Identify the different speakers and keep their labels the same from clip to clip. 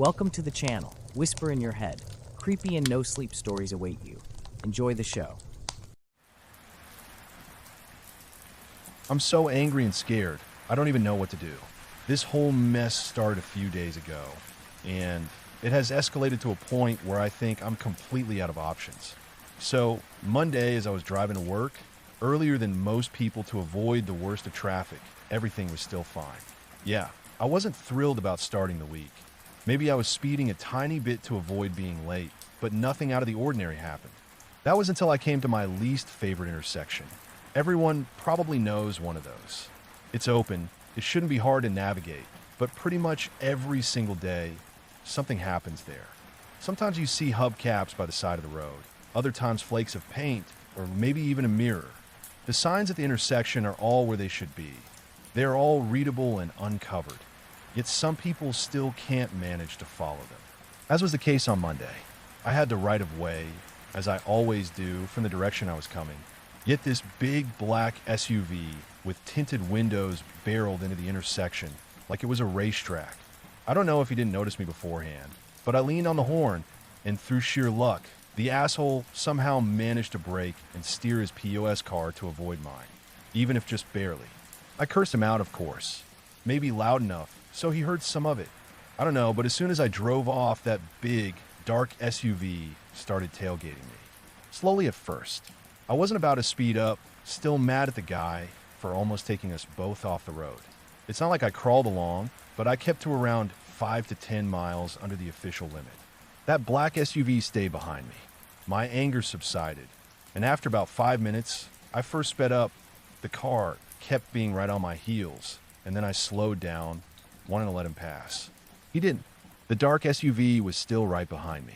Speaker 1: Welcome to the channel. Whisper in your head. Creepy and no-sleep stories await you. Enjoy the show.
Speaker 2: I'm so angry and scared, I don't even know what to do. This whole mess started a few days ago, and it has escalated to a point where I think I'm completely out of options. So, Monday, as I was driving to work, earlier than most people to avoid the worst of traffic, everything was still fine. Yeah, I wasn't thrilled about starting the week. Maybe I was speeding a tiny bit to avoid being late, but nothing out of the ordinary happened. That was until I came to my least favorite intersection. Everyone probably knows one of those. It's open, it shouldn't be hard to navigate, but pretty much every single day, something happens there. Sometimes you see hubcaps by the side of the road, other times flakes of paint, or maybe even a mirror. The signs at the intersection are all where they should be. They are all readable and uncovered, yet some people still can't manage to follow them. As was the case on Monday, I had the right of way, as I always do, from the direction I was coming. Yet this big black SUV with tinted windows barreled into the intersection like it was a racetrack. I don't know if he didn't notice me beforehand, but I leaned on the horn, and through sheer luck, the asshole somehow managed to brake and steer his POS car to avoid mine, even if just barely. I cursed him out, of course, maybe loud enough so he heard some of it. I don't know, but as soon as I drove off, that big, dark SUV started tailgating me. Slowly at first. I wasn't about to speed up, still mad at the guy for almost taking us both off the road. It's not like I crawled along, but I kept to around 5 to 10 miles under the official limit. That black SUV stayed behind me. My anger subsided, and after about 5 minutes, I first sped up. The car kept being right on my heels, and then I slowed down, wanting to let him pass. He didn't. The dark SUV was still right behind me,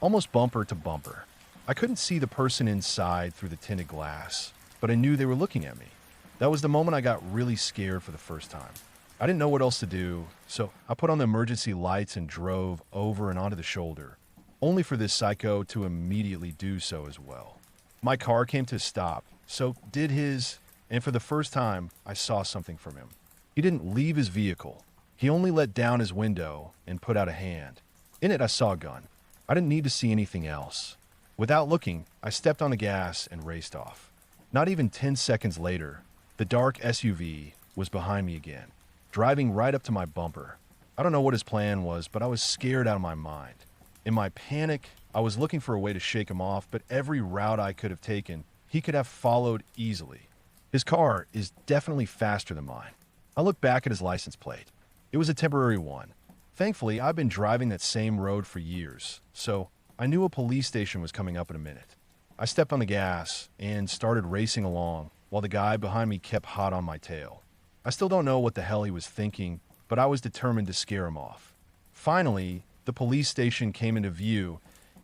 Speaker 2: almost bumper to bumper. I couldn't see the person inside through the tinted glass, but I knew they were looking at me. That was the moment I got really scared for the first time. I didn't know what else to do, so I put on the emergency lights and drove over and onto the shoulder, only for this psycho to immediately do so as well. My car came to a stop, so did his, and for the first time, I saw something from him. He didn't leave his vehicle. He only let down his window and put out a hand. In it, I saw a gun. I didn't need to see anything else. Without looking, I stepped on the gas and raced off. Not even 10 seconds later, the dark SUV was behind me again, driving right up to my bumper. I don't know what his plan was, but I was scared out of my mind. In my panic, I was looking for a way to shake him off, but every route I could have taken, he could have followed easily. His car is definitely faster than mine. I looked back at his license plate. It was a temporary one. Thankfully, I've been driving that same road for years, so I knew a police station was coming up in a minute. I stepped on the gas and started racing along while the guy behind me kept hot on my tail. I still don't know what the hell he was thinking, but I was determined to scare him off. Finally, the police station came into view,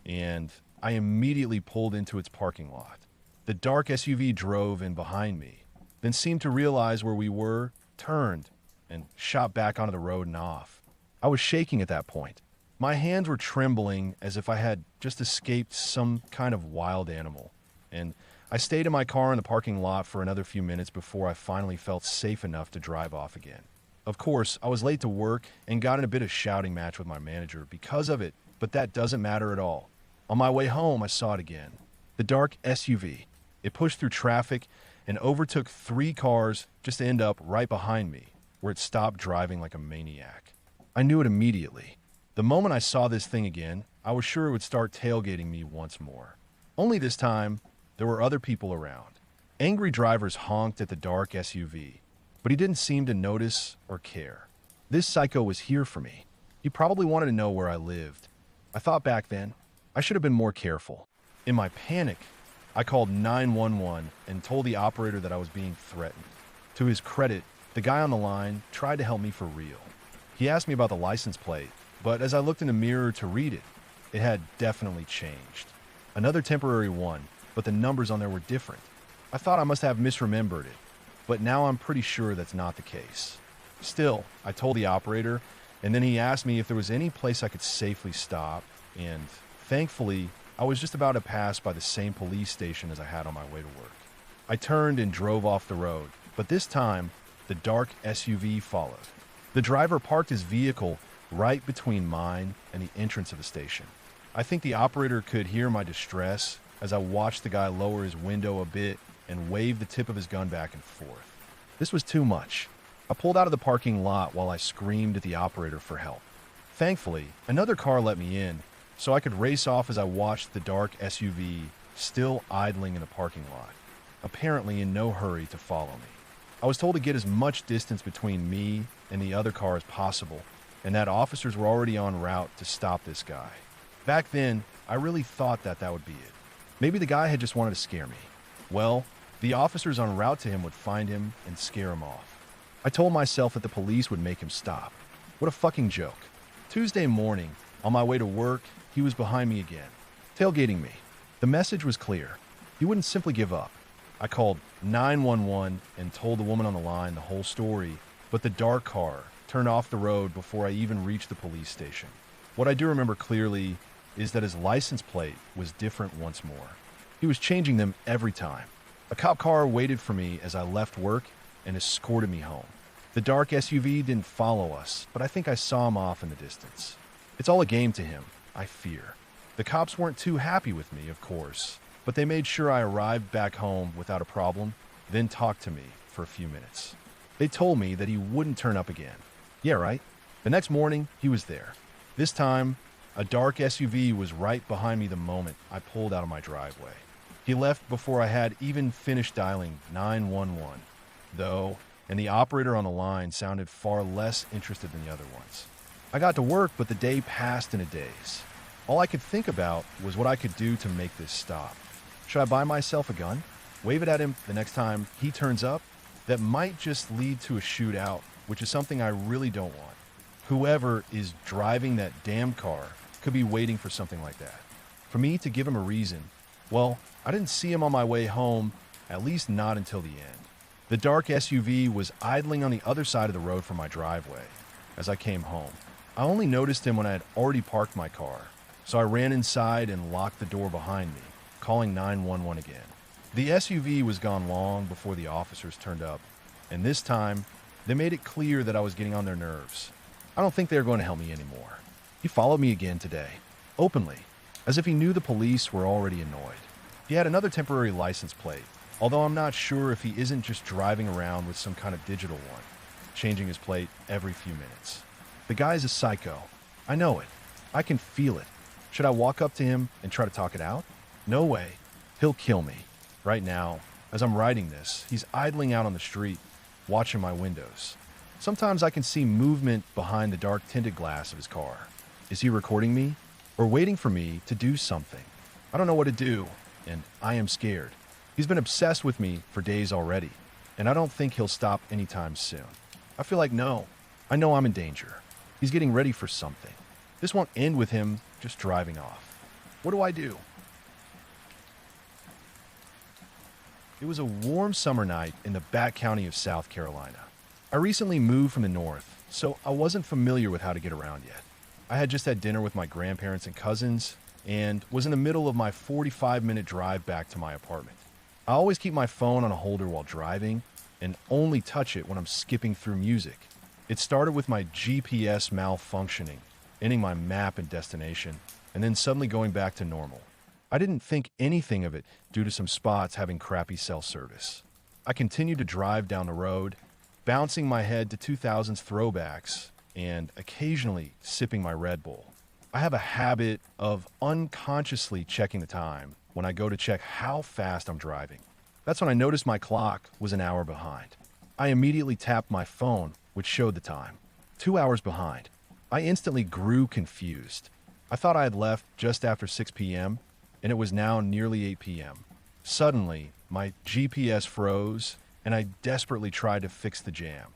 Speaker 2: and I immediately pulled into its parking lot. The dark SUV drove in behind me, then seemed to realize where we were, turned, and shot back onto the road and off. I was shaking at that point. My hands were trembling as if I had just escaped some kind of wild animal, and I stayed in my car in the parking lot for another few minutes before I finally felt safe enough to drive off again. Of course, I was late to work and got in a bit of shouting match with my manager because of it, but that doesn't matter at all. On my way home, I saw it again. The dark SUV. It pushed through traffic and overtook 3 cars just to end up right behind me, where it stopped driving like a maniac. I knew it immediately. The moment I saw this thing again, I was sure it would start tailgating me once more. Only this time, there were other people around. Angry drivers honked at the dark SUV, but he didn't seem to notice or care. This psycho was here for me. He probably wanted to know where I lived. I thought back then, I should have been more careful. In my panic, I called 911 and told the operator that I was being threatened. To his credit, the guy on the line tried to help me for real. He asked me about the license plate, but as I looked in the mirror to read it, it had definitely changed. Another temporary one, but the numbers on there were different. I thought I must have misremembered it, but now I'm pretty sure that's not the case. Still, I told the operator, and then he asked me if there was any place I could safely stop, and thankfully, I was just about to pass by the same police station as I had on my way to work. I turned and drove off the road, but this time, the dark SUV followed. The driver parked his vehicle right between mine and the entrance of the station. I think the operator could hear my distress as I watched the guy lower his window a bit and wave the tip of his gun back and forth. This was too much. I pulled out of the parking lot while I screamed at the operator for help. Thankfully, another car let me in, so I could race off as I watched the dark SUV still idling in the parking lot, apparently in no hurry to follow me. I was told to get as much distance between me and the other car as possible, and that officers were already en route to stop this guy. Back then, I really thought that would be it. Maybe the guy had just wanted to scare me. Well, the officers en route to him would find him and scare him off. I told myself that the police would make him stop. What a fucking joke. Tuesday morning, on my way to work, he was behind me again, tailgating me. The message was clear. He wouldn't simply give up. I called 911 and told the woman on the line the whole story, but the dark car turned off the road before I even reached the police station. What I do remember clearly is that his license plate was different once more. He was changing them every time. A cop car waited for me as I left work and escorted me home. The dark SUV didn't follow us, but I think I saw him off in the distance. It's all a game to him, I fear. The cops weren't too happy with me, of course, but they made sure I arrived back home without a problem, then talked to me for a few minutes. They told me that he wouldn't turn up again. Yeah, right. The next morning, he was there. This time, a dark SUV was right behind me the moment I pulled out of my driveway. He left before I had even finished dialing 911, though, and the operator on the line sounded far less interested than the other ones. I got to work, but the day passed in a daze. All I could think about was what I could do to make this stop. Should I buy myself a gun? Wave it at him the next time he turns up? That might just lead to a shootout, which is something I really don't want. Whoever is driving that damn car could be waiting for something like that. For me to give him a reason, well, I didn't see him on my way home, at least not until the end. The dark SUV was idling on the other side of the road from my driveway as I came home. I only noticed him when I had already parked my car, so I ran inside and locked the door behind me, calling 911 again. The SUV was gone long before the officers turned up, and this time, they made it clear that I was getting on their nerves. I don't think they were going to help me anymore. He followed me again today, openly, as if he knew the police were already annoyed. He had another temporary license plate, although I'm not sure if he isn't just driving around with some kind of digital one, changing his plate every few minutes. The guy's a psycho. I know it. I can feel it. Should I walk up to him and try to talk it out? No way. He'll kill me. Right now, as I'm writing this, he's idling out on the street, watching my windows. Sometimes I can see movement behind the dark tinted glass of his car. Is he recording me or waiting for me to do something? I don't know what to do, and I am scared. He's been obsessed with me for days already, and I don't think he'll stop anytime soon. I feel like no. I know I'm in danger. He's getting ready for something. This won't end with him just driving off. What do I do? It was a warm summer night in the back county of South Carolina. I recently moved from the north, so I wasn't familiar with how to get around yet. I had just had dinner with my grandparents and cousins, and was in the middle of my 45-minute drive back to my apartment. I always keep my phone on a holder while driving, and only touch it when I'm skipping through music. It started with my GPS malfunctioning, ending my map and destination, and then suddenly going back to normal. I didn't think anything of it due to some spots having crappy cell service. I continued to drive down the road, bouncing my head to 2000s throwbacks and occasionally sipping my Red Bull. I have a habit of unconsciously checking the time when I go to check how fast I'm driving. That's when I noticed my clock was an hour behind. I immediately tapped my phone, which showed the time. 2 hours behind. I instantly grew confused. I thought I had left just after 6 p.m., and it was now nearly 8 p.m. Suddenly, my GPS froze, and I desperately tried to fix the jam,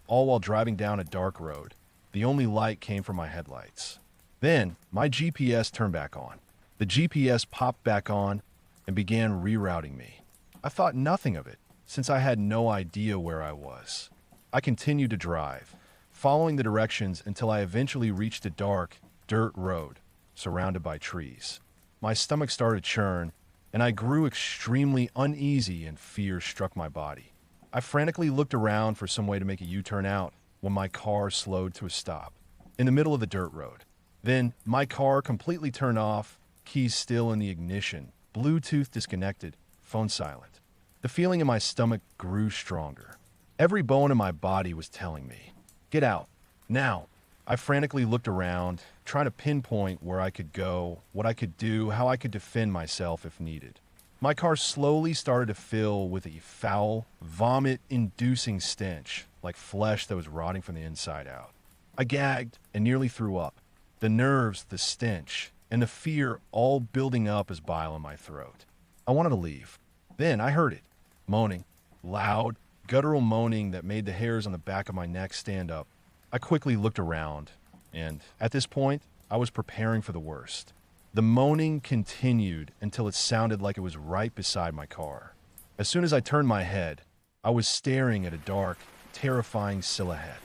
Speaker 2: all while driving down a dark road. The only light came from my headlights. Then, my GPS turned back on. The GPS popped back on and began rerouting me. I thought nothing of it, since I had no idea where I was. I continued to drive, following the directions until I eventually reached a dark, dirt road, surrounded by trees. My stomach started to churn, and I grew extremely uneasy and fear struck my body. I frantically looked around for some way to make a U-turn out when my car slowed to a stop. in the middle of the dirt road. Then, my car completely turned off, keys still in the ignition, Bluetooth disconnected, phone silent. The feeling in my stomach grew stronger. Every bone in my body was telling me, "Get out, now." I frantically looked around, trying to pinpoint where I could go, what I could do, how I could defend myself if needed. My car slowly started to fill with a foul, vomit-inducing stench, like flesh that was rotting from the inside out. I gagged and nearly threw up. The nerves, the stench, and the fear all building up as bile in my throat. I wanted to leave. Then I heard it, moaning, loud, guttural moaning that made the hairs on the back of my neck stand up. I quickly looked around, and at this point, I was preparing for the worst. The moaning continued until it sounded like it was right beside my car. As soon as I turned my head, I was staring at a dark, terrifying silhouette.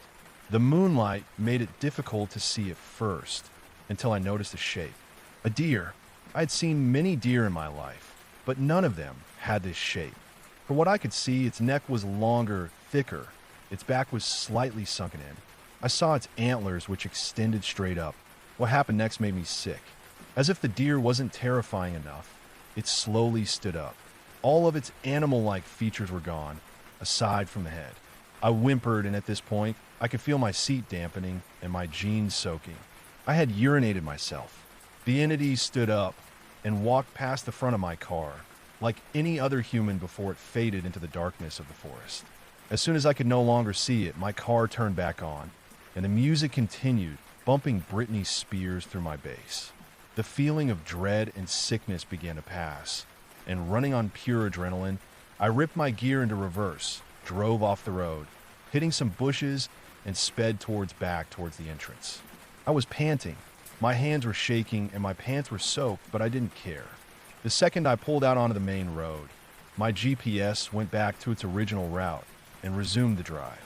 Speaker 2: The moonlight made it difficult to see at first, until I noticed a shape. A deer. I had seen many deer in my life, but none of them had this shape. From what I could see, its neck was longer, thicker. Its back was slightly sunken in. I saw its antlers, which extended straight up. What happened next made me sick. As if the deer wasn't terrifying enough, it slowly stood up. All of its animal-like features were gone, aside from the head. I whimpered, and at this point, I could feel my seat dampening and my jeans soaking. I had urinated myself. The entity stood up and walked past the front of my car, like any other human before it faded into the darkness of the forest. As soon as I could no longer see it, my car turned back on, and the music continued, bumping Britney Spears through my bass. The feeling of dread and sickness began to pass, and running on pure adrenaline, I ripped my gear into reverse, drove off the road, hitting some bushes, and sped towards the entrance. I was panting. My hands were shaking and my pants were soaked, but I didn't care. The second I pulled out onto the main road, my GPS went back to its original route and resumed the drive.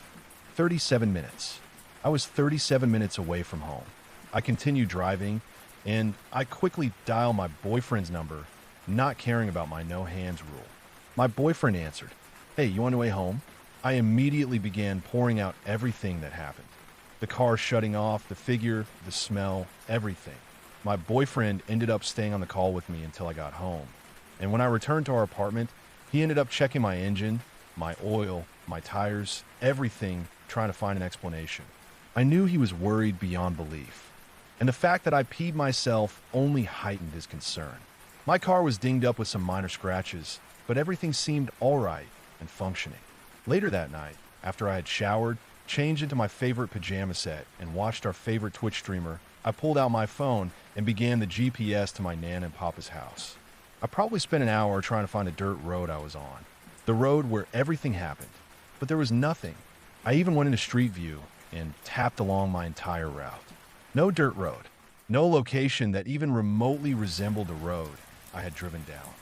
Speaker 2: 37 minutes. I was 37 minutes away from home. I continued driving, and I quickly dialed my boyfriend's number, not caring about my no hands rule. My boyfriend answered. "Hey, you on the way home?" I immediately began pouring out everything that happened. The car shutting off, the figure, the smell, everything. My boyfriend ended up staying on the call with me until I got home. And when I returned to our apartment, he ended up checking my engine, my oil, my tires, everything, trying to find an explanation. I knew he was worried beyond belief. And the fact that I peed myself only heightened his concern. My car was dinged up with some minor scratches, but everything seemed all right and functioning. Later that night, after I had showered, changed into my favorite pajama set, and watched our favorite Twitch streamer, I pulled out my phone and began the GPS to my Nan and Papa's house. I probably spent an hour trying to find a dirt road I was on, the road where everything happened, but there was nothing. I even went into Street View and tapped along my entire route. No dirt road, no location that even remotely resembled the road I had driven down.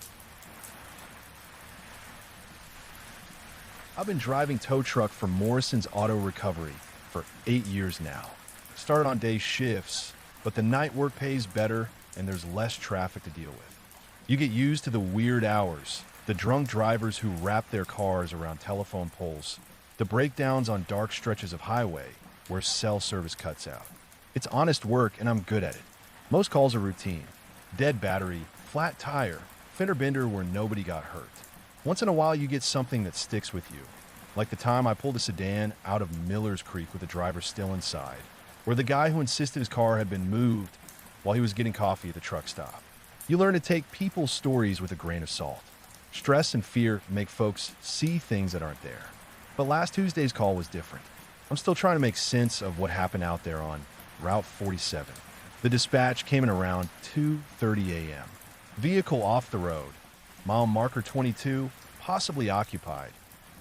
Speaker 2: I've been driving tow truck for Morrison's Auto Recovery for 8 years now. Started on day shifts, but the night work pays better and there's less traffic to deal with. You get used to the weird hours, the drunk drivers who wrap their cars around telephone poles, the breakdowns on dark stretches of highway where cell service cuts out. It's honest work and I'm good at it. Most calls are routine. Dead battery, flat tire, fender bender where nobody got hurt. Once in a while you get something that sticks with you, like the time I pulled a sedan out of Miller's Creek with the driver still inside, where the guy who insisted his car had been moved while he was getting coffee at the truck stop. You learn to take people's stories with a grain of salt. Stress and fear make folks see things that aren't there. But last Tuesday's call was different. I'm still trying to make sense of what happened out there on Route 47. The dispatch came in around 2:30 a.m. Vehicle off the road. Mile marker 22, possibly occupied.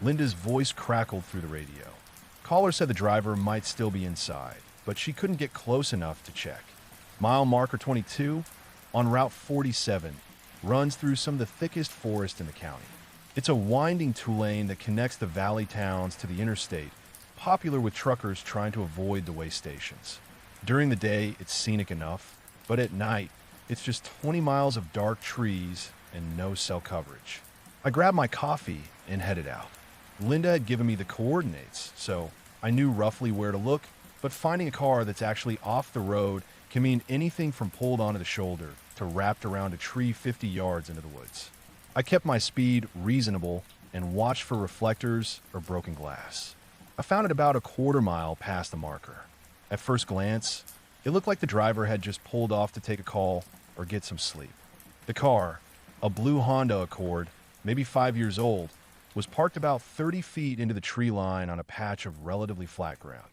Speaker 2: Linda's voice crackled through the radio. Caller said the driver might still be inside, but she couldn't get close enough to check. Mile marker 22, on Route 47, runs through some of the thickest forest in the county. It's a winding two-lane that connects the valley towns to the interstate, popular with truckers trying to avoid the way stations. During the day, it's scenic enough, but at night, it's just 20 miles of dark trees and no cell coverage. I grabbed my coffee and headed out. Linda had given me the coordinates, so I knew roughly where to look but finding a car that's actually off the road can mean anything from pulled onto the shoulder to wrapped around a tree 50 yards into the woods. I kept my speed reasonable and watched for reflectors or broken glass. I found it about a quarter mile past the marker. At first glance, it looked like the driver had just pulled off to take a call or get some sleep. The car, a blue Honda Accord, maybe 5 years old, was parked about 30 feet into the tree line on a patch of relatively flat ground.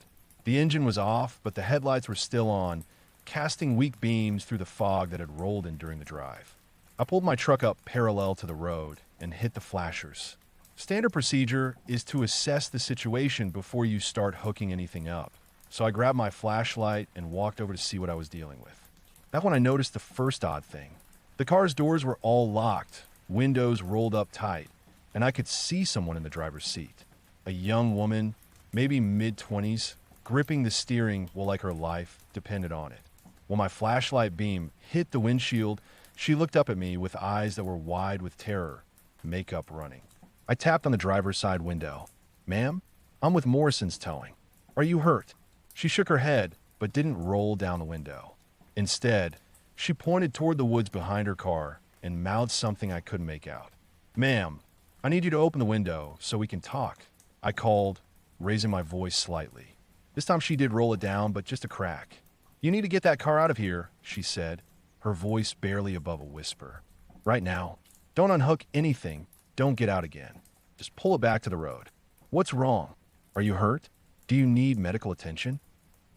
Speaker 2: The engine was off, but the headlights were still on, casting weak beams through the fog that had rolled in during the drive. I pulled my truck up parallel to the road and hit the flashers. Standard procedure is to assess the situation before you start hooking anything up. So I grabbed my flashlight and walked over to see what I was dealing with. That's when I noticed the first odd thing. The car's doors were all locked, windows rolled up tight, and I could see someone in the driver's seat. A young woman, maybe mid-20s, gripping the steering like her life depended on it. When my flashlight beam hit the windshield, she looked up at me with eyes that were wide with terror, makeup running. I tapped on the driver's side window. "Ma'am, I'm with Morrison's Towing. Are you hurt?" She shook her head, but didn't roll down the window. Instead, she pointed toward the woods behind her car and mouthed something I couldn't make out. "Ma'am, I need you to open the window so we can talk," I called, raising my voice slightly. This time she did roll it down, but just a crack. "You need to get that car out of here," she said, her voice barely above a whisper. "Right now. Don't unhook anything. Don't get out again. Just pull it back to the road." "What's wrong? Are you hurt? Do you need medical attention?"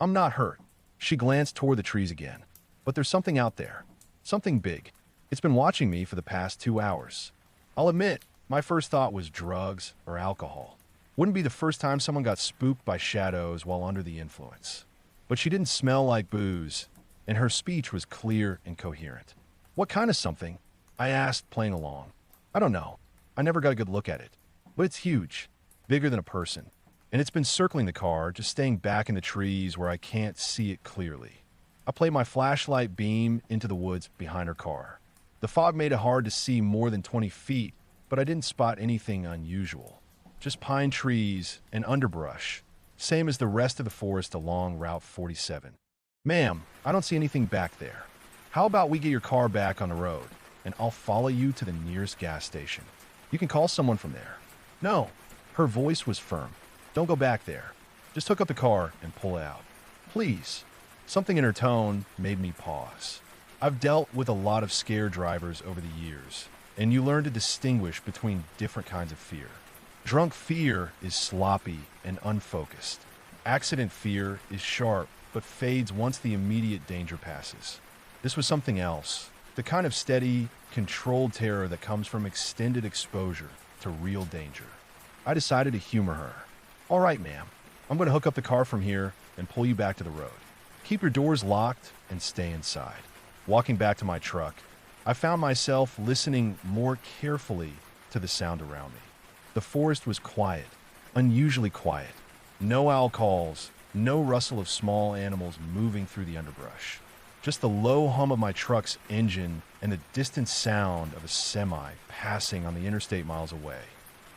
Speaker 2: "I'm not hurt." She glanced toward the trees again. "But there's something out there. Something big. It's been watching me for the past 2 hours. I'll admit, my first thought was drugs or alcohol. Wouldn't be the first time someone got spooked by shadows while under the influence. But she didn't smell like booze, and her speech was clear and coherent. "What kind of something?" I asked, playing along. "I don't know. I never got a good look at it. But it's huge, bigger than a person. And it's been circling the car, just staying back in the trees where I can't see it clearly." I played my flashlight beam into the woods behind her car. The fog made it hard to see more than 20 feet, but I didn't spot anything unusual. Just pine trees and underbrush, same as the rest of the forest along Route 47. "Ma'am, I don't see anything back there. How about we get your car back on the road, and I'll follow you to the nearest gas station. You can call someone from there." "No." Her voice was firm. "Don't go back there. Just hook up the car and pull it out. Please." Something in her tone made me pause. I've dealt with a lot of scared drivers over the years, and you learn to distinguish between different kinds of fear. Drunk fear is sloppy and unfocused. Accident fear is sharp, but fades once the immediate danger passes. This was something else, the kind of steady, controlled terror that comes from extended exposure to real danger. I decided to humor her. "All right, ma'am. I'm going to hook up the car from here and pull you back to the road. Keep your doors locked and stay inside." Walking back to my truck, I found myself listening more carefully to the sound around me. The forest was quiet, unusually quiet. No owl calls, no rustle of small animals moving through the underbrush. Just the low hum of my truck's engine and the distant sound of a semi passing on the interstate miles away.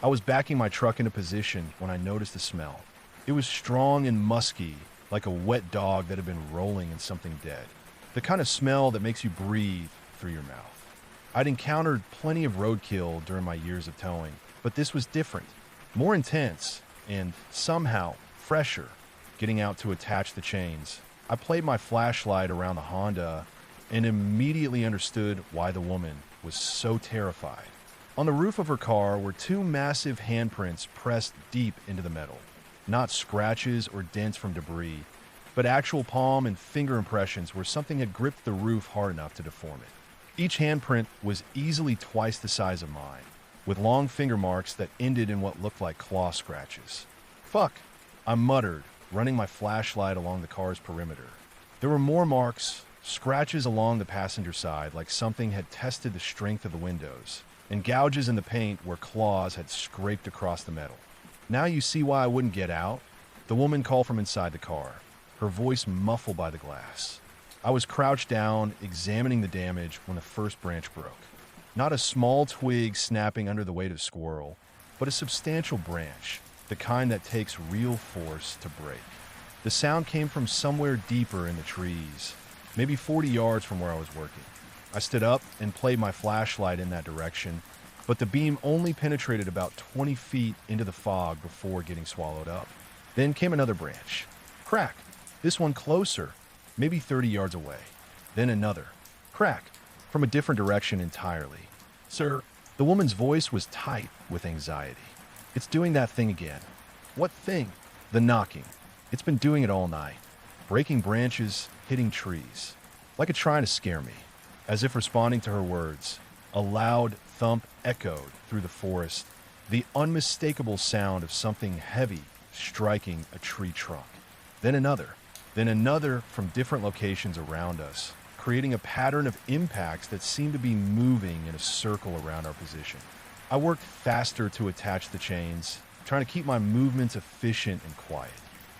Speaker 2: I was backing my truck into position when I noticed the smell. It was strong and musky, like a wet dog that had been rolling in something dead. The kind of smell that makes you breathe through your mouth. I'd encountered plenty of roadkill during my years of towing, but this was different, more intense, and somehow fresher. Getting out to attach the chains, I played my flashlight around the Honda and immediately understood why the woman was so terrified. On the roof of her car were 2 massive handprints pressed deep into the metal. Not scratches or dents from debris, but actual palm and finger impressions where something had gripped the roof hard enough to deform it. Each handprint was easily twice the size of mine, with long finger marks that ended in what looked like claw scratches. "Fuck," I muttered, running my flashlight along the car's perimeter. There were more marks, scratches along the passenger side like something had tested the strength of the windows, and gouges in the paint where claws had scraped across the metal. "Now you see why I wouldn't get out?" The woman called from inside the car, her voice muffled by the glass. I was crouched down, examining the damage when the first branch broke. Not a small twig snapping under the weight of squirrel, but a substantial branch, the kind that takes real force to break. The sound came from somewhere deeper in the trees, maybe 40 yards from where I was working. I stood up and played my flashlight in that direction, but the beam only penetrated about 20 feet into the fog before getting swallowed up. Then came another branch. Crack. This one closer, maybe 30 yards away. Then another. Crack. From a different direction entirely. Sir, the woman's voice was tight with anxiety. It's doing that thing again. What thing? The knocking. It's been doing it all night. Breaking branches, hitting trees. Like it's trying to scare me. As if responding to her words, a loud thump echoed through the forest, the unmistakable sound of something heavy striking a tree trunk. Then another from different locations around us, creating a pattern of impacts that seemed to be moving in a circle around our position. I worked faster to attach the chains, trying to keep my movements efficient and quiet.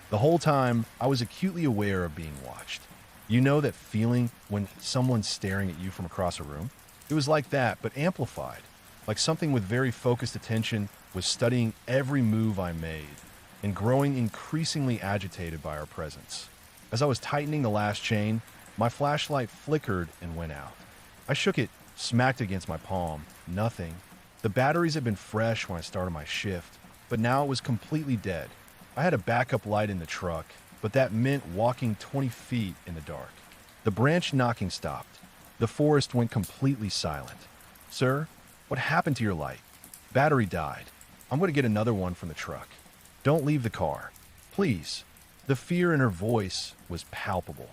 Speaker 2: The whole time, I was acutely aware of being watched. You know that feeling when someone's staring at you from across a room? It was like that, but amplified. Like something with very focused attention was studying every move I made and growing increasingly agitated by our presence. As I was tightening the last chain, my flashlight flickered and went out. I shook it, smacked against my palm. Nothing. The batteries had been fresh when I started my shift, but now it was completely dead. I had a backup light in the truck, but that meant walking 20 feet in the dark. The branch knocking stopped. The forest went completely silent. Sir, what happened to your light? Battery died. I'm going to get another one from the truck. Don't leave the car. Please. The fear in her voice was palpable.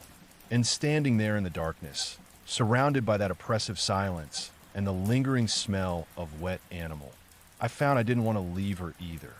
Speaker 2: And standing there in the darkness, surrounded by that oppressive silence and the lingering smell of wet animal, I found I didn't want to leave her either.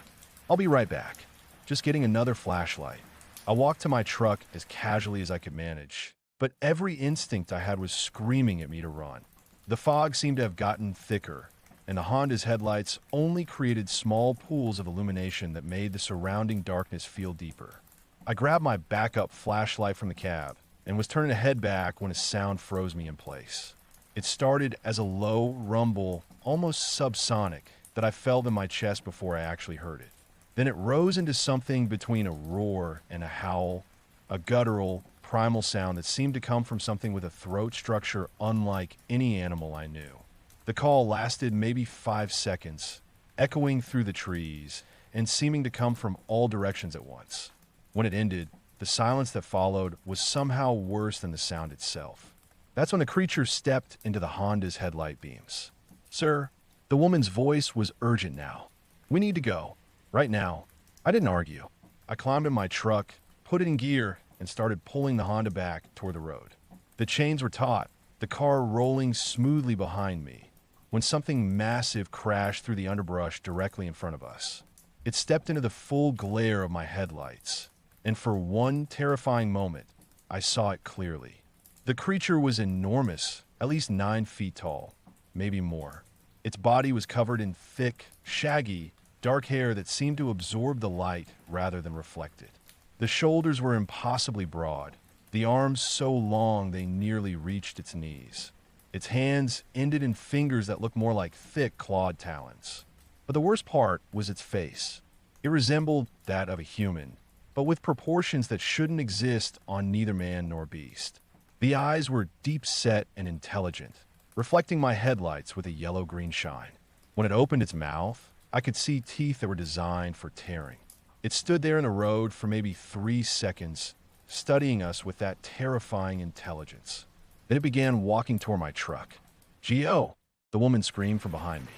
Speaker 2: I'll be right back. Just getting another flashlight. I walked to my truck as casually as I could manage, but every instinct I had was screaming at me to run. The fog seemed to have gotten thicker, and the Honda's headlights only created small pools of illumination that made the surrounding darkness feel deeper. I grabbed my backup flashlight from the cab and was turning to head back when a sound froze me in place. It started as a low rumble, almost subsonic, that I felt in my chest before I actually heard it. Then it rose into something between a roar and a howl, a guttural, primal sound that seemed to come from something with a throat structure unlike any animal I knew. The call lasted maybe 5 seconds, echoing through the trees and seeming to come from all directions at once. When it ended, the silence that followed was somehow worse than the sound itself. That's when the creature stepped into the Honda's headlight beams. Sir, the woman's voice was urgent now. We need to go. Right now. I didn't argue. I climbed in my truck, put it in gear, and started pulling the Honda back toward the road. The chains were taut, the car rolling smoothly behind me, when something massive crashed through the underbrush directly in front of us. It stepped into the full glare of my headlights, and for one terrifying moment, I saw it clearly. The creature was enormous, at least 9 feet tall, maybe more. Its body was covered in thick, shaggy, dark hair that seemed to absorb the light rather than reflect it. The shoulders were impossibly broad, the arms so long they nearly reached its knees. Its hands ended in fingers that looked more like thick clawed talons. But the worst part was its face. It resembled that of a human, but with proportions that shouldn't exist on neither man nor beast. The eyes were deep-set and intelligent, reflecting my headlights with a yellow-green shine. When it opened its mouth, I could see teeth that were designed for tearing. It stood there in the road for maybe 3 seconds, studying us with that terrifying intelligence. Then it began walking toward my truck. "Gio!" the woman screamed from behind me.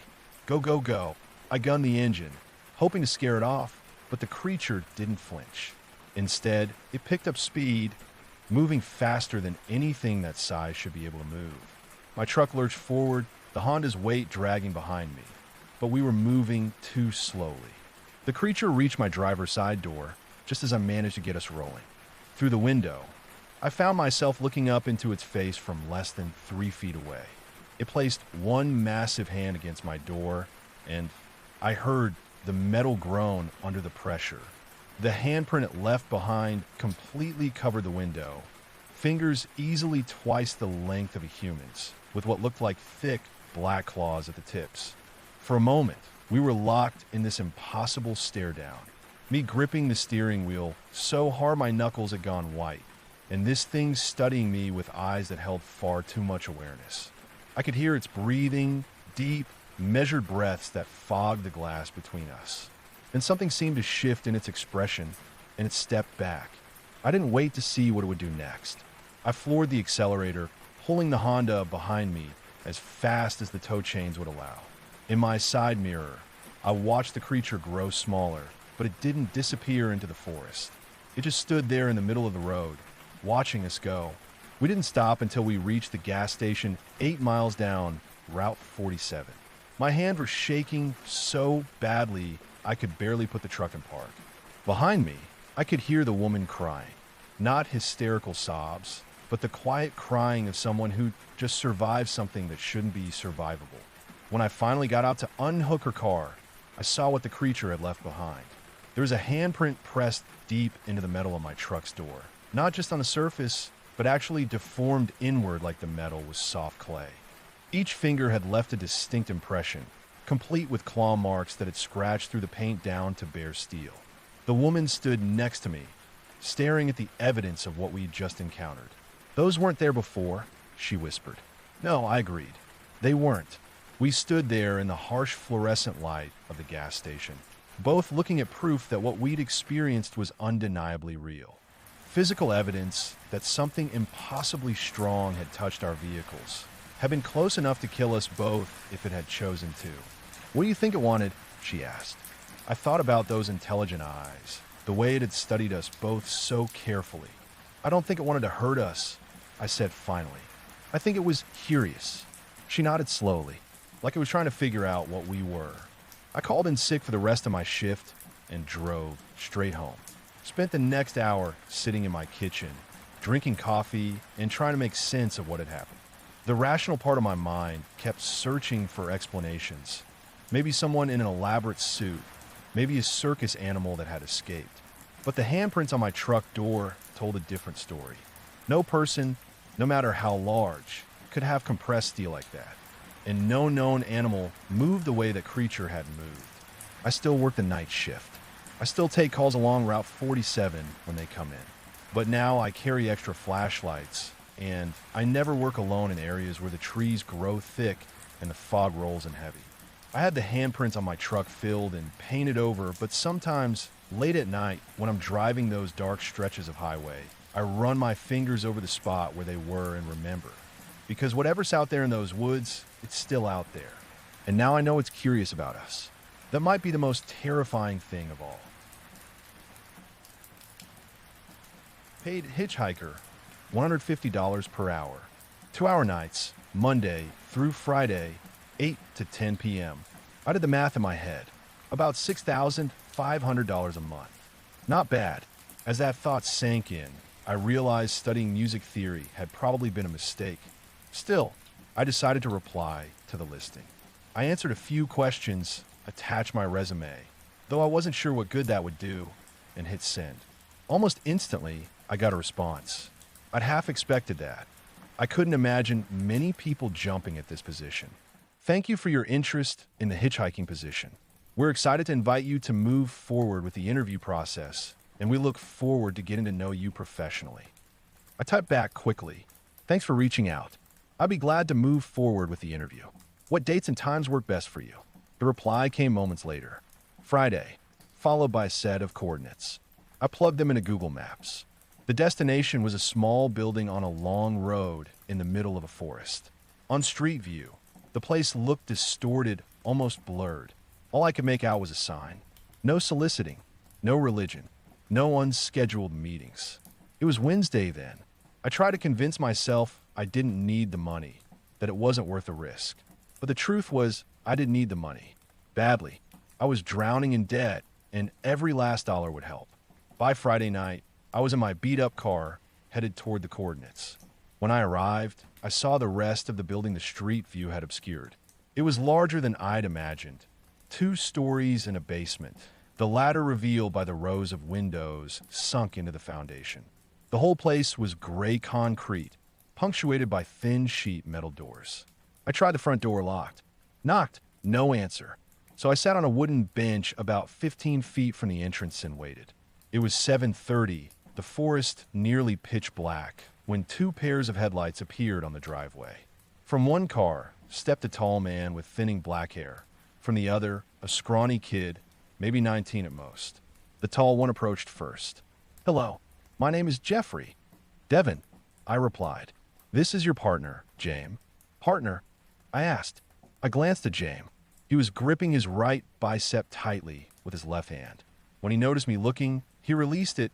Speaker 2: "Go, go, go." I gunned the engine, hoping to scare it off, but the creature didn't flinch. Instead, it picked up speed, moving faster than anything that size should be able to move. My truck lurched forward, the Honda's weight dragging behind me. But we were moving too slowly. The creature reached my driver's side door just as I managed to get us rolling. Through the window, I found myself looking up into its face from less than 3 feet away. It placed one massive hand against my door, and I heard the metal groan under the pressure. The handprint it left behind completely covered the window, fingers easily twice the length of a human's, with what looked like thick black claws at the tips. For a moment, we were locked in this impossible stare down. me gripping the steering wheel so hard my knuckles had gone white, and this thing studying me with eyes that held far too much awareness. I could hear its breathing, deep, measured breaths that fogged the glass between us. Then something seemed to shift in its expression, and it stepped back. I didn't wait to see what it would do next. I floored the accelerator, pulling the Honda behind me as fast as the tow chains would allow. In my side mirror, I watched the creature grow smaller, but it didn't disappear into the forest. It just stood there in the middle of the road, watching us go. We didn't stop until we reached the gas station 8 miles down Route 47. My hands were shaking so badly I could barely put the truck in park. Behind me, I could hear the woman crying. Not hysterical sobs, but the quiet crying of someone who just survived something that shouldn't be survivable. When I finally got out to unhook her car, I saw what the creature had left behind. There was a handprint pressed deep into the metal of my truck's door. Not just on the surface, but actually deformed inward like the metal was soft clay. Each finger had left a distinct impression, complete with claw marks that had scratched through the paint down to bare steel. The woman stood next to me, staring at the evidence of what we'd just encountered. "Those weren't there before," she whispered. No, I agreed. They weren't. We stood there in the harsh fluorescent light of the gas station, both looking at proof that what we'd experienced was undeniably real. Physical evidence that something impossibly strong had touched our vehicles, had been close enough to kill us both if it had chosen to. "What do you think it wanted?" she asked. I thought about those intelligent eyes, the way it had studied us both so carefully. "I don't think it wanted to hurt us," I said finally. "I think it was curious." She nodded slowly, like it was trying to figure out what we were. I called in sick for the rest of my shift and drove straight home. Spent the next hour sitting in my kitchen, drinking coffee, and trying to make sense of what had happened. The rational part of my mind kept searching for explanations. Maybe someone in an elaborate suit, maybe a circus animal that had escaped. But the handprints on my truck door told a different story. No person, no matter how large, could have compressed steel like that. And no known animal moved the way that creature had moved. I still work the night shift. I still take calls along Route 47 when they come in. But now I carry extra flashlights, and I never work alone in areas where the trees grow thick and the fog rolls in heavy. I had the handprints on my truck filled and painted over, but sometimes, late at night, when I'm driving those dark stretches of highway, I run my fingers over the spot where they were and remember. Because whatever's out there in those woods, it's still out there. And now I know it's curious about us. That might be the most terrifying thing of all. Paid hitchhiker, $150 per hour. 2-hour nights, Monday through Friday, 8 to 10 p.m. I did the math in my head. About $6,500 a month. Not bad. As that thought sank in, I realized studying music theory had probably been a mistake. Still, I decided to reply to the listing. I answered a few questions, attached my resume, though I wasn't sure what good that would do, and hit send. Almost instantly, I got a response. I'd half expected that. I couldn't imagine many people jumping at this position. Thank you for your interest in the hitchhiking position. We're excited to invite you to move forward with the interview process, and we look forward to getting to know you professionally. I typed back quickly. Thanks for reaching out. I'd be glad to move forward with the interview. What dates and times work best for you? The reply came moments later. Friday, followed by a set of coordinates. I plugged them into Google Maps. The destination was a small building on a long road in the middle of a forest. On Street View, the place looked distorted, almost blurred. All I could make out was a sign. No soliciting, no religion, no unscheduled meetings. It was Wednesday then. I tried to convince myself I didn't need the money, that it wasn't worth the risk. But the truth was, I didn't need the money. Badly. I was drowning in debt, and every last dollar would help. By Friday night, I was in my beat-up car, headed toward the coordinates. When I arrived, I saw the rest of the building the street view had obscured. It was larger than I'd imagined. 2 stories and a basement, the latter revealed by the rows of windows sunk into the foundation. The whole place was gray concrete, punctuated by thin sheet metal doors. I tried the front door locked. Knocked. No answer. So I sat on a wooden bench about 15 feet from the entrance and waited. It was 7:30, the forest nearly pitch black, when two pairs of headlights appeared on the driveway. From one car stepped a tall man with thinning black hair. From the other, a scrawny kid, maybe 19 at most. The tall one approached first. "Hello, my name is Jeffrey." "Devin," I replied. "This is your partner, James." "Partner?" I asked. I glanced at James. He was gripping his right bicep tightly with his left hand. When he noticed me looking, he released it,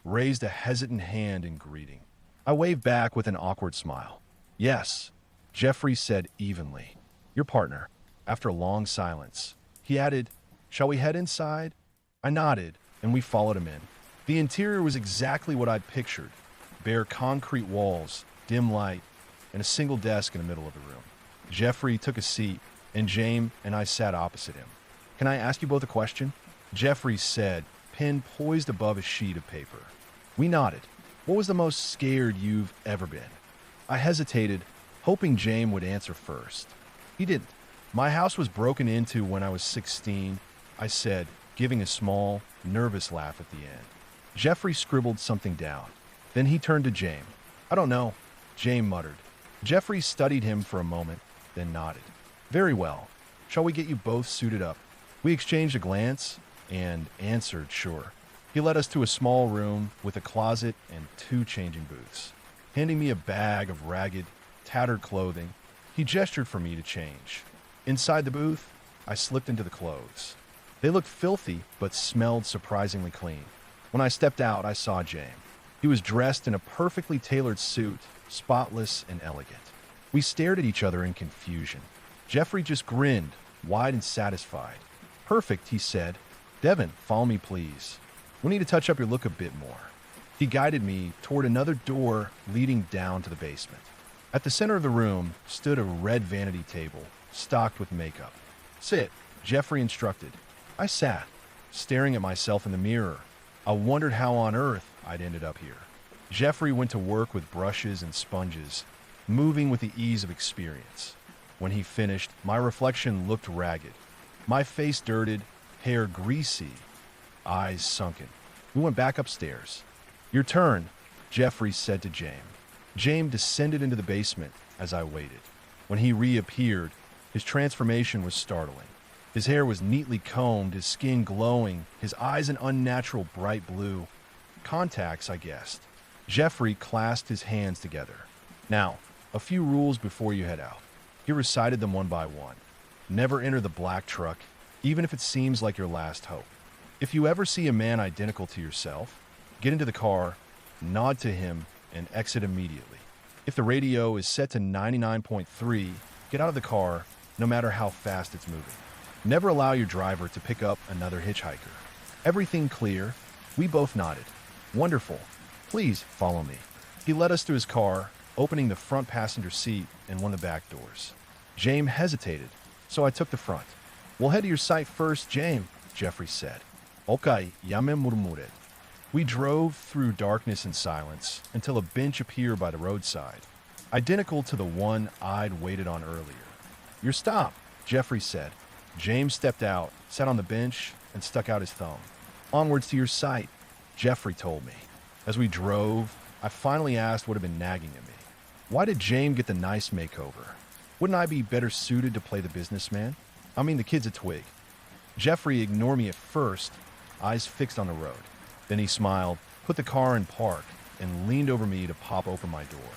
Speaker 2: raised a hesitant hand in greeting. I waved back with an awkward smile. "Yes," Jeffrey said evenly. "Your partner." After a long silence, he added, "Shall we head inside?" I nodded, and we followed him in. The interior was exactly what I'd pictured. Bare concrete walls, dim light, and a single desk in the middle of the room. Jeffrey took a seat, and James and I sat opposite him. "Can I ask you both a question?" Jeffrey said, pen poised above a sheet of paper. We nodded. "What was the most scared you've ever been?" I hesitated, hoping James would answer first. He didn't. "My house was broken into when I was 16, I said, giving a small, nervous laugh at the end. Jeffrey scribbled something down. Then he turned to James. "I don't know," James muttered. Jeffrey studied him for a moment, then nodded. "Very well. Shall we get you both suited up?" We exchanged a glance and answered sure. He led us to a small room with a closet and 2 changing booths. Handing me a bag of ragged, tattered clothing, he gestured for me to change. Inside the booth, I slipped into the clothes. They looked filthy, but smelled surprisingly clean. When I stepped out, I saw James. He was dressed in a perfectly tailored suit, spotless and elegant. We stared at each other in confusion. Jeffrey just grinned, wide and satisfied. "Perfect," he said. "Devin, follow me, please. We need to touch up your look a bit more." He guided me toward another door leading down to the basement. At the center of the room stood a red vanity table, stocked with makeup. "Sit," Jeffrey instructed. I sat, staring at myself in the mirror. I wondered how on earth I'd ended up here. Jeffrey went to work with brushes and sponges, moving with the ease of experience. When he finished, my reflection looked ragged. My face dirted, hair greasy, eyes sunken. We went back upstairs. "Your turn," Jeffrey said to James. James descended into the basement as I waited. When he reappeared, his transformation was startling. His hair was neatly combed, his skin glowing, his eyes an unnatural bright blue. Contacts, I guessed. Jeffrey clasped his hands together. "Now, a few rules before you head out." He recited them one by one. "Never enter the black truck, even if it seems like your last hope. If you ever see a man identical to yourself, get into the car, nod to him, and exit immediately. If the radio is set to 99.3, get out of the car, no matter how fast it's moving. Never allow your driver to pick up another hitchhiker." Everything clear? We both nodded. "Wonderful. Please follow me." He led us to his car, opening the front passenger seat and one of the back doors. James hesitated, so I took the front. "We'll head to your site first, James," Jeffrey said. "Okay, ya me murmured." We drove through darkness and silence until a bench appeared by the roadside, identical to the one I'd waited on earlier. "Your stop," Jeffrey said. James stepped out, sat on the bench, and stuck out his thumb. "Onwards to your site," Jeffrey told me. As we drove, I finally asked what had been nagging at me. Why did James get the nice makeover? Wouldn't I be better suited to play the businessman? I mean, the kid's a twig. Jeffrey ignored me at first, eyes fixed on the road. Then he smiled, put the car in park, and leaned over me to pop open my door.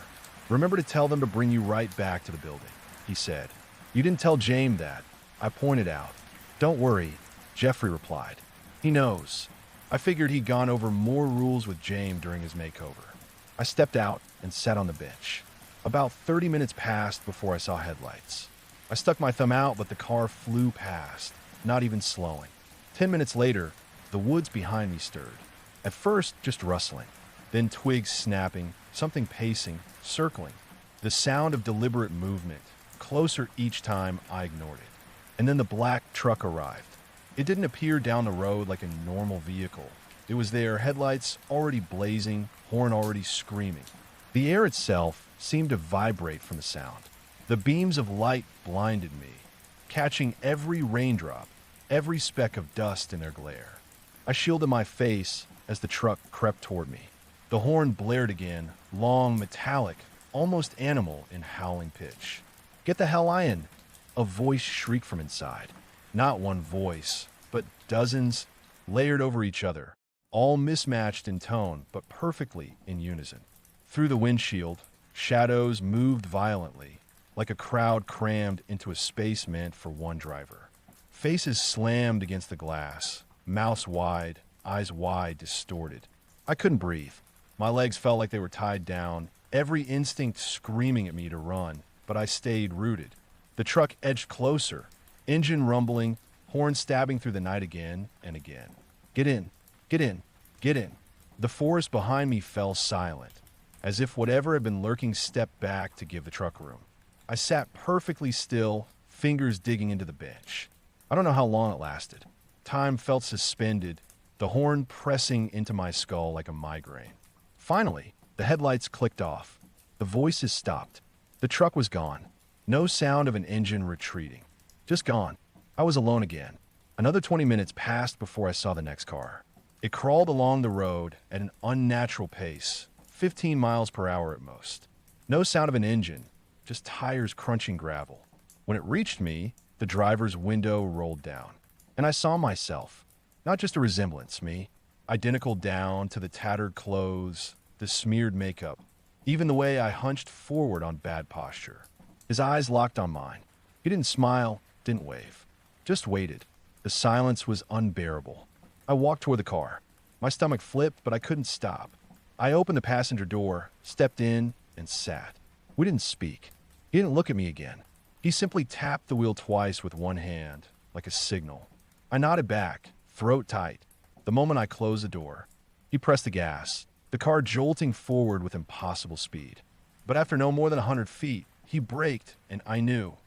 Speaker 2: "Remember to tell them to bring you right back to the building," he said. "You didn't tell James that," I pointed out. "Don't worry," Jeffrey replied. "He knows." I figured he'd gone over more rules with James during his makeover. I stepped out and sat on the bench. About 30 minutes passed before I saw headlights. I stuck my thumb out, but the car flew past, not even slowing. 10 minutes later, the woods behind me stirred. At first, just rustling. Then twigs snapping, something pacing, circling. The sound of deliberate movement, closer each time I ignored it. And then the black truck arrived. It didn't appear down the road like a normal vehicle. It was there, headlights already blazing, horn already screaming. The air itself seemed to vibrate from the sound. The beams of light blinded me, catching every raindrop, every speck of dust in their glare. I shielded my face as the truck crept toward me. The horn blared again, long, metallic, almost animal in howling pitch. "Get the hell in!" A voice shrieked from inside. Not one voice, but dozens, layered over each other, all mismatched in tone, but perfectly in unison. Through the windshield, shadows moved violently, like a crowd crammed into a space meant for one driver. Faces slammed against the glass, mouths wide, eyes wide, distorted. I couldn't breathe. My legs felt like they were tied down, every instinct screaming at me to run, but I stayed rooted. The truck edged closer, engine rumbling, horn stabbing through the night again and again. "Get in, get in, get in." The forest behind me fell silent, as if whatever had been lurking stepped back to give the truck room. I sat perfectly still, fingers digging into the bench. I don't know how long it lasted. Time felt suspended, the horn pressing into my skull like a migraine. Finally, the headlights clicked off. The voices stopped. The truck was gone. No sound of an engine retreating. Just gone. I was alone again. Another 20 minutes passed before I saw the next car. It crawled along the road at an unnatural pace, 15 miles per hour at most. No sound of an engine, just tires crunching gravel. When it reached me, the driver's window rolled down. And I saw myself. Not just a resemblance, me. Identical down to the tattered clothes, the smeared makeup, even the way I hunched forward on bad posture. His eyes locked on mine. He didn't smile, didn't wave. Just waited. The silence was unbearable. I walked toward the car. My stomach flipped, but I couldn't stop. I opened the passenger door, stepped in, and sat. We didn't speak. He didn't look at me again. He simply tapped the wheel twice with one hand, like a signal. I nodded back, throat tight. The moment I closed the door, he pressed the gas, the car jolting forward with impossible speed. But after no more than 100 feet, he braked, and I knew.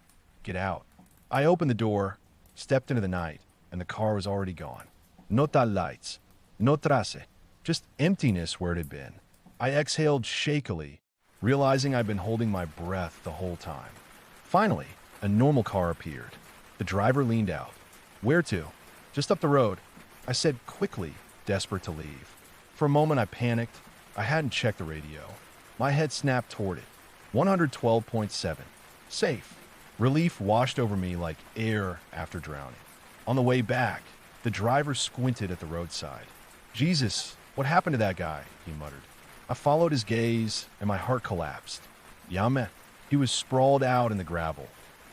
Speaker 2: Get out. I opened the door, stepped into the night, and the car was already gone. No lights, no trace, just emptiness where it had been. I exhaled shakily, realizing I'd been holding my breath the whole time. Finally, a normal car appeared. The driver leaned out. "Where to?" "Just up the road," I said quickly, desperate to leave. For a moment I panicked. I hadn't checked the radio. My head snapped toward it. 112.7. Safe. Relief washed over me like air after drowning. On the way back, the driver squinted at the roadside. "Jesus, what happened to that guy?" he muttered. I followed his gaze, and my heart collapsed. "Yeah, man." He was sprawled out in the gravel,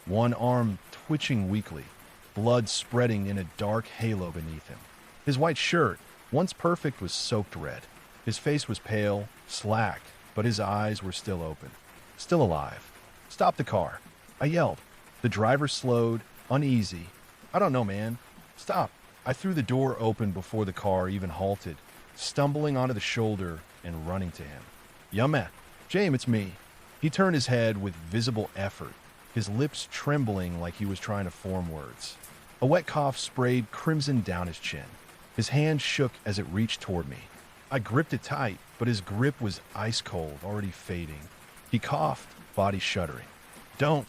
Speaker 2: one arm twitching weakly, blood spreading in a dark halo beneath him. His white shirt, once perfect, was soaked red. His face was pale, slack, but his eyes were still open. Still alive. "Stop the car," I yelled. The driver slowed, uneasy. "I don't know, man. Stop." I threw the door open before the car even halted, stumbling onto the shoulder and running to him. "Yeah, man. James, it's me." He turned his head with visible effort, his lips trembling like he was trying to form words. A wet cough sprayed crimson down his chin. His hand shook as it reached toward me. I gripped it tight, but his grip was ice cold, already fading. He coughed, body shuddering. "Don't.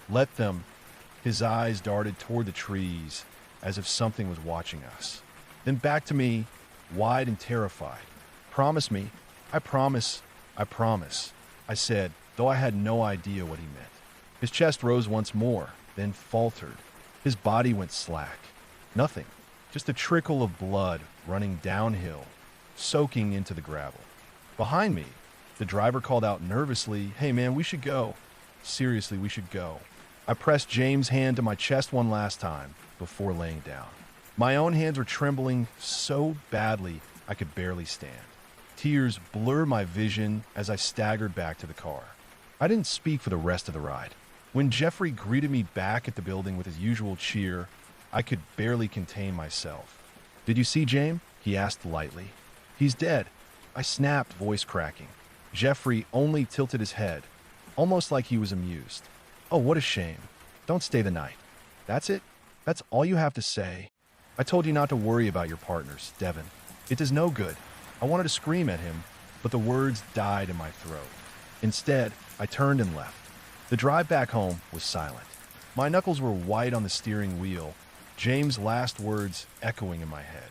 Speaker 2: Let them." His eyes darted toward the trees, as if something was watching us. Then back to me, wide and terrified. "Promise me." I promise. I said, though I had no idea what he meant. His chest rose once more, then faltered. His body went slack. Nothing. Just a trickle of blood running downhill, soaking into the gravel. Behind me, the driver called out nervously, "Hey man, we should go. Seriously, we should go." I pressed James' hand to my chest one last time before laying down. My own hands were trembling so badly I could barely stand. Tears blurred my vision as I staggered back to the car. I didn't speak for the rest of the ride. When Jeffrey greeted me back at the building with his usual cheer, I could barely contain myself. "Did you see James?" he asked lightly. "He's dead." I snapped, voice cracking. Jeffrey only tilted his head, almost like he was amused. "Oh, what a shame. Don't stay the night." "That's it? That's all you have to say?" "I told you not to worry about your partners, Devin. It does no good." I wanted to scream at him, but the words died in my throat. Instead, I turned and left. The drive back home was silent. My knuckles were white on the steering wheel, James' last words echoing in my head.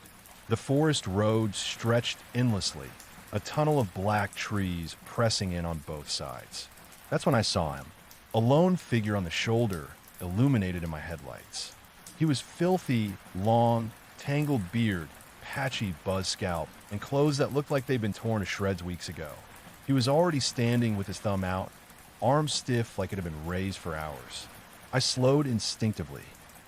Speaker 2: The forest road stretched endlessly, a tunnel of black trees pressing in on both sides. That's when I saw him, a lone figure on the shoulder, illuminated in my headlights. He was filthy, long, tangled beard, patchy buzz scalp, and clothes that looked like they'd been torn to shreds weeks ago. He was already standing with his thumb out, arms stiff like it had been raised for hours. I slowed instinctively.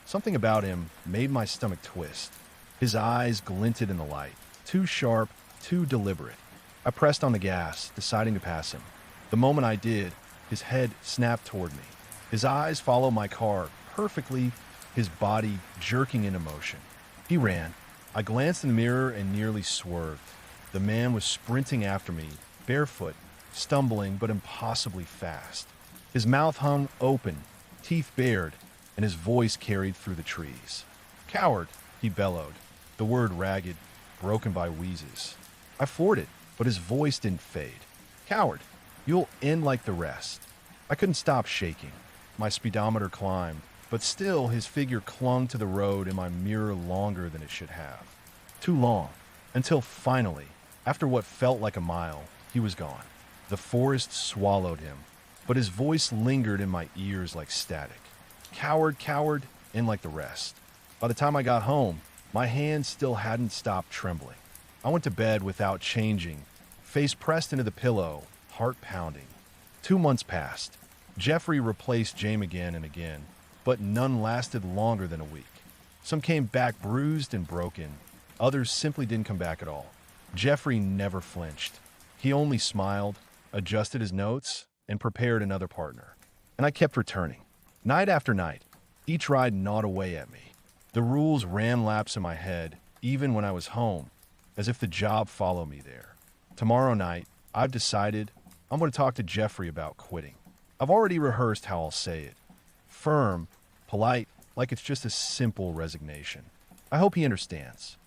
Speaker 2: Something about him made my stomach twist. His eyes glinted in the light, too sharp, too deliberate. I pressed on the gas, deciding to pass him. The moment I did, his head snapped toward me. His eyes followed my car perfectly, his body jerking into motion. He ran. I glanced in the mirror and nearly swerved. The man was sprinting after me, barefoot, stumbling but impossibly fast. His mouth hung open, teeth bared, and his voice carried through the trees. "Coward," he bellowed, the word ragged, broken by wheezes. I floored it, but his voice didn't fade. "Coward, you'll end like the rest." I couldn't stop shaking. My speedometer climbed, but still his figure clung to the road in my mirror longer than it should have. Too long, until finally, after what felt like a mile, he was gone. The forest swallowed him, but his voice lingered in my ears like static. "Coward, coward," and like the rest. By the time I got home, my hands still hadn't stopped trembling. I went to bed without changing, face pressed into the pillow, heart pounding. 2 months passed. Jeffrey replaced James again and again, but none lasted longer than a week. Some came back bruised and broken. Others simply didn't come back at all. Jeffrey never flinched. He only smiled, adjusted his notes, and prepared another partner. And I kept returning. Night after night, each ride gnawed away at me. The rules ran laps in my head, even when I was home, as if the job followed me there. Tomorrow night, I've decided I'm going to talk to Jeffrey about quitting. I've already rehearsed how I'll say it. Firm, polite, like it's just a simple resignation. I hope he understands.